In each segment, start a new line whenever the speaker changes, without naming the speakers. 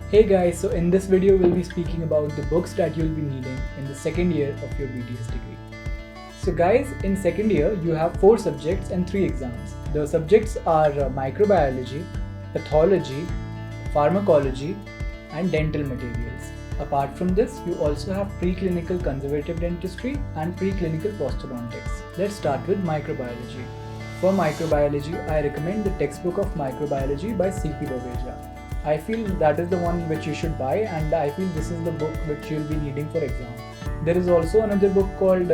Hey guys, so in this video we'll be speaking about the books that you'll be needing in the second year of your BDS degree. So guys, in second year you have 4 subjects and 3 exams. The subjects are microbiology, pathology, pharmacology and dental materials. Apart from this, you also have preclinical conservative dentistry and preclinical prosthodontics. Let's start with microbiology. For microbiology, I recommend the textbook of microbiology by C.P. Baweja. I feel that is the one which you should buy, and I feel this is the book which you'll be needing for exam. There is also another book called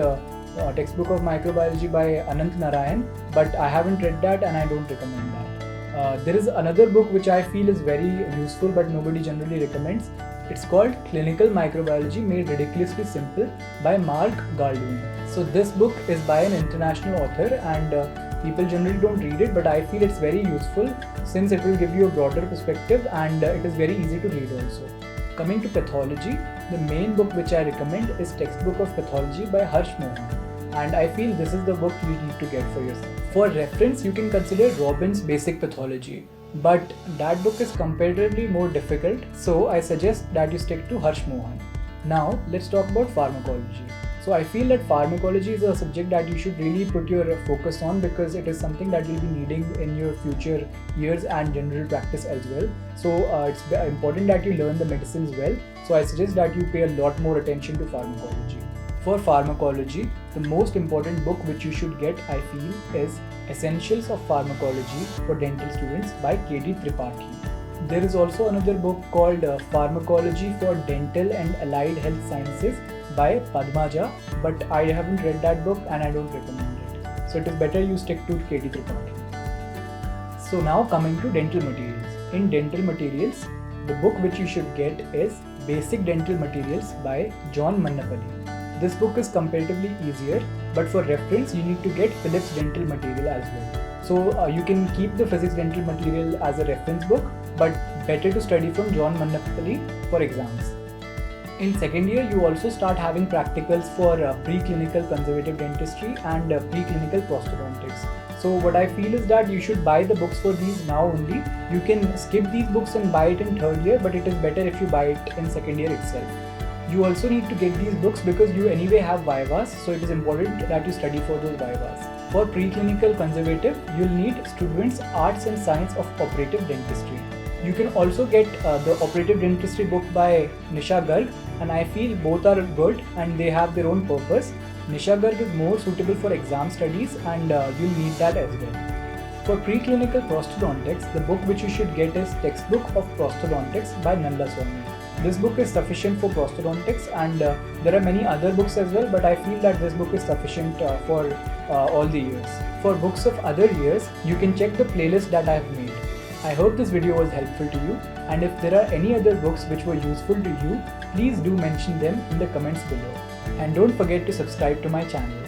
Textbook of Microbiology by Anant Narayan, but I haven't read that and I don't recommend that. There is another book which I feel is very useful but nobody generally recommends. It's called Clinical Microbiology Made Ridiculously Simple by Mark Galdwin. So this book is by an international author and people generally don't read it, but I feel it's very useful since it will give you a broader perspective and it is very easy to read also. Coming to pathology, the main book which I recommend is Textbook of Pathology by Harsh Mohan, and I feel this is the book you need to get for yourself. For reference, you can consider Robbins' Basic Pathology, but that book is comparatively more difficult, so I suggest that you stick to Harsh Mohan. Now let's talk about pharmacology. So I feel that pharmacology is a subject that you should really put your focus on because it is something that you'll be needing in your future years and general practice as well. So it's important that you learn the medicines well. So I suggest that you pay a lot more attention to pharmacology. For pharmacology, the most important book which you should get, I feel, is Essentials of Pharmacology for Dental Students by K.D. Tripathi. There is also another book called Pharmacology for Dental and Allied Health Sciences by Padmaja, but I haven't read that book and I don't recommend it. So it is better you stick to K.D. Tripathi. So now coming to dental materials. In dental materials, the book which you should get is Basic Dental Materials by John Mannapalli. This book is comparatively easier, but for reference you need to get Phillips Dental Material as well. So you can keep the Physics Dental Material as a reference book, but better to study from John Mannapalli for exams. In second year, you also start having practicals for preclinical conservative dentistry and preclinical prosthodontics. So what I feel is that you should buy the books for these now only. You can skip these books and buy it in third year, but it is better if you buy it in second year itself. You also need to get these books because you anyway have vivas, so it is important that you study for those vivas. For preclinical conservative, you'll need Students' Arts and Science of Operative Dentistry. You can also get the Operative Dentistry book by Nisha Garg, and I feel both are good and they have their own purpose. Nisha Garg is more suitable for exam studies and you'll need that as well. For preclinical prosthodontics, the book which you should get is Textbook of Prosthodontics by Nanda Swami. This book is sufficient for prosthodontics and there are many other books as well, but I feel that this book is sufficient for all the years. For books of other years, you can check the playlist that I have made. I hope this video was helpful to you, and if there are any other books which were useful to you, please do mention them in the comments below. And don't forget to subscribe to my channel.